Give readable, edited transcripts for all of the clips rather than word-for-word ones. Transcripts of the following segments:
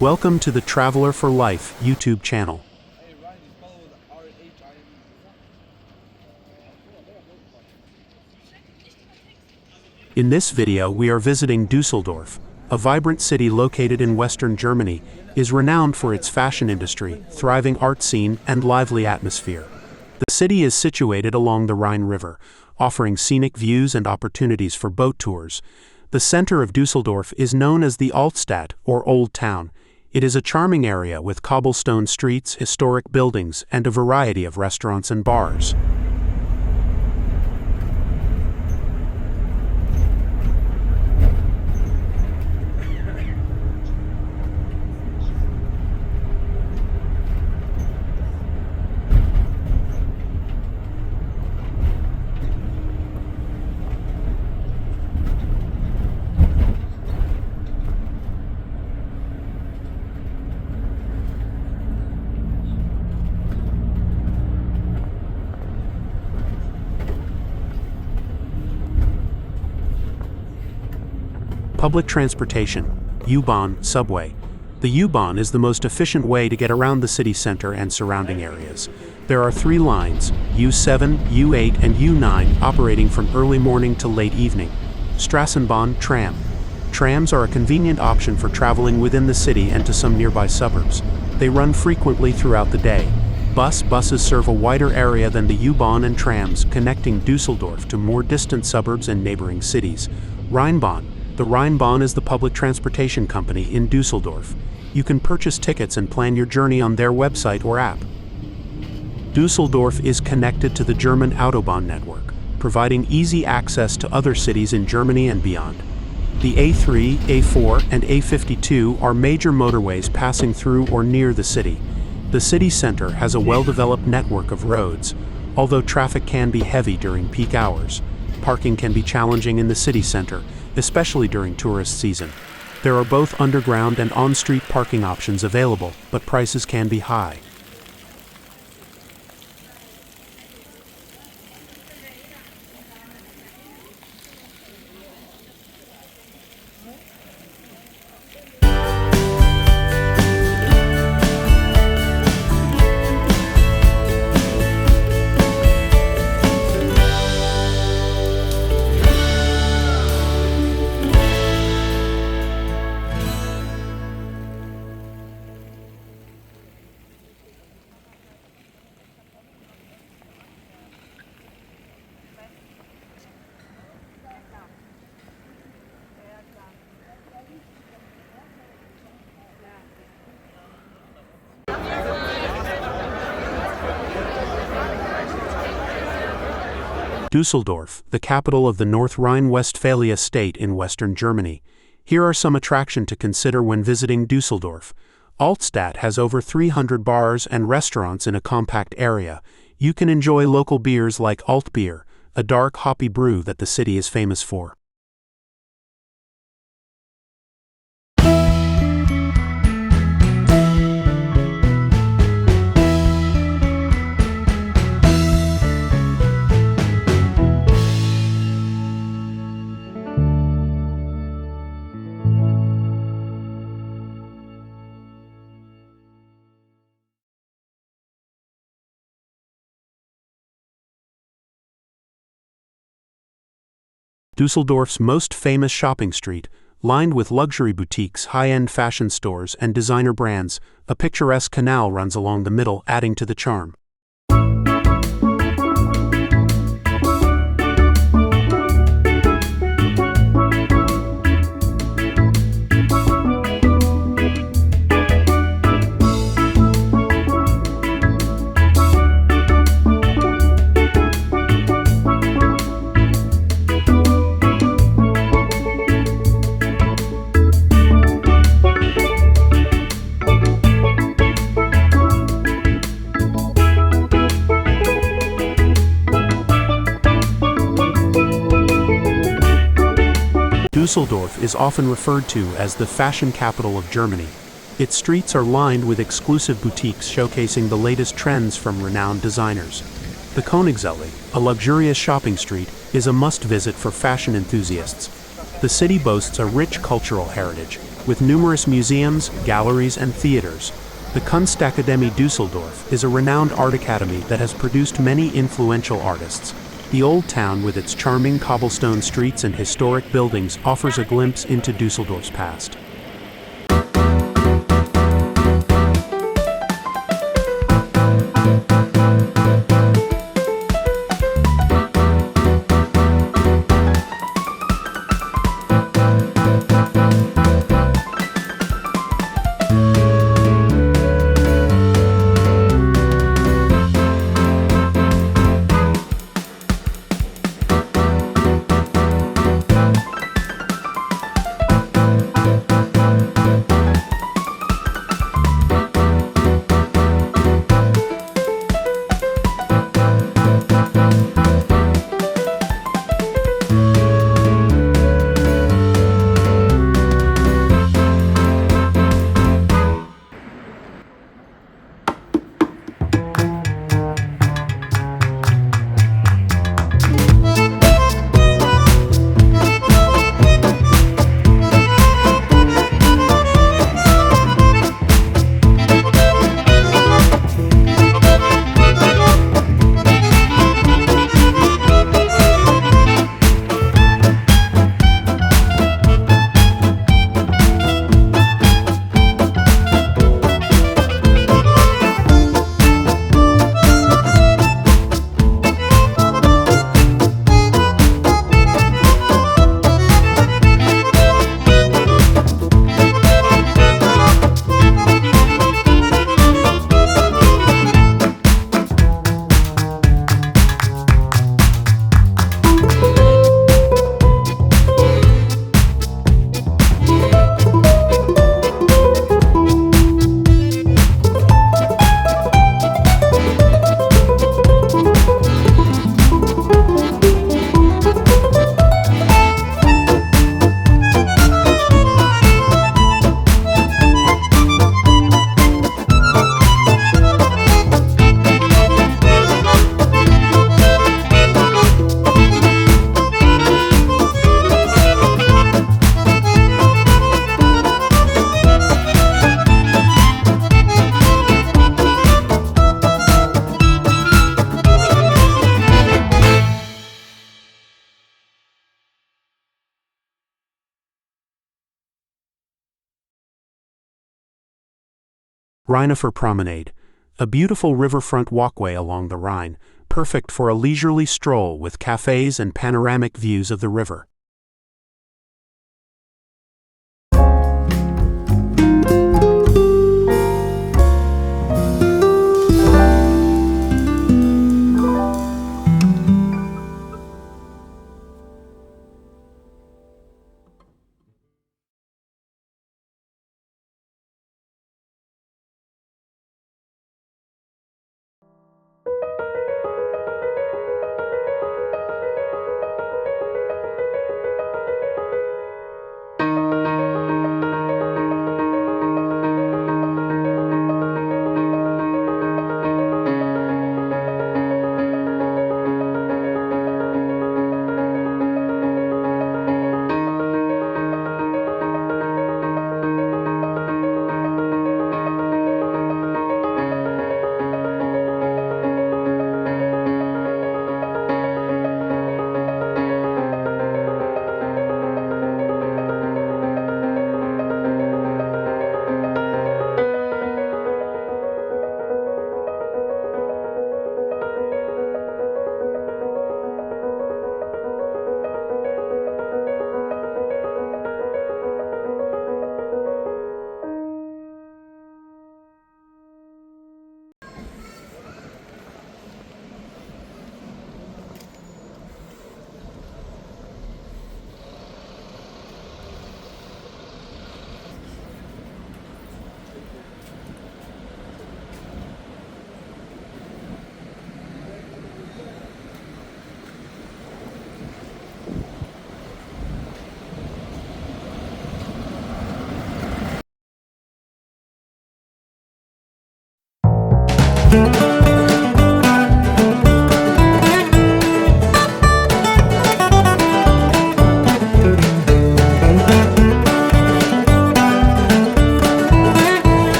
Welcome to the Traveler for Life YouTube channel. In this video we are visiting Düsseldorf, a vibrant city located in western Germany, is renowned for its fashion industry, thriving art scene, and lively atmosphere. The city is situated along the Rhine River, offering scenic views and opportunities for boat tours. The center of Düsseldorf is known as the Altstadt, or Old Town. It is a charming area with cobblestone streets, historic buildings, and a variety of restaurants and bars. Public transportation, U-Bahn, subway. The U-Bahn is the most efficient way to get around the city center and surrounding areas. There are 3 lines, U7, U8, and U9, operating from early morning to late evening. Straßenbahn, tram. Trams are a convenient option for traveling within the city and to some nearby suburbs. They run frequently throughout the day. Buses serve a wider area than the U-Bahn and trams, connecting Düsseldorf to more distant suburbs and neighboring cities. Rheinbahn. The Rheinbahn is the public transportation company in Düsseldorf. You can purchase tickets and plan your journey on their website or app. Düsseldorf is connected to the German Autobahn network, providing easy access to other cities in Germany and beyond. The A3, A4, and A52 are major motorways passing through or near the city. The city center has a well-developed network of roads, although traffic can be heavy during peak hours. Parking can be challenging in the city center, especially during tourist season. There are both underground and on-street parking options available, but prices can be high. Düsseldorf, the capital of the North Rhine-Westphalia state in western Germany. Here are some attractions to consider when visiting Düsseldorf. Altstadt has over 300 bars and restaurants in a compact area. You can enjoy local beers like Altbier, a dark hoppy brew that the city is famous for. Düsseldorf's most famous shopping street, lined with luxury boutiques, high-end fashion stores, and designer brands, a picturesque canal runs along the middle, adding to the charm. Düsseldorf is often referred to as the fashion capital of Germany. Its streets are lined with exclusive boutiques showcasing the latest trends from renowned designers. The Königsallee, a luxurious shopping street, is a must-visit for fashion enthusiasts. The city boasts a rich cultural heritage, with numerous museums, galleries, and theaters. The Kunstakademie Düsseldorf is a renowned art academy that has produced many influential artists. The old town, with its charming cobblestone streets and historic buildings, offers a glimpse into Düsseldorf's past. Rheinuferpromenade, a beautiful riverfront walkway along the Rhine, perfect for a leisurely stroll with cafés and panoramic views of the river.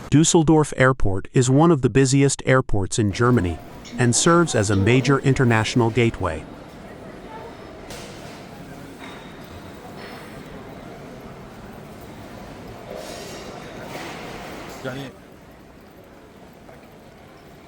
Düsseldorf Airport is one of the busiest airports in Germany and serves as a major international gateway. Yani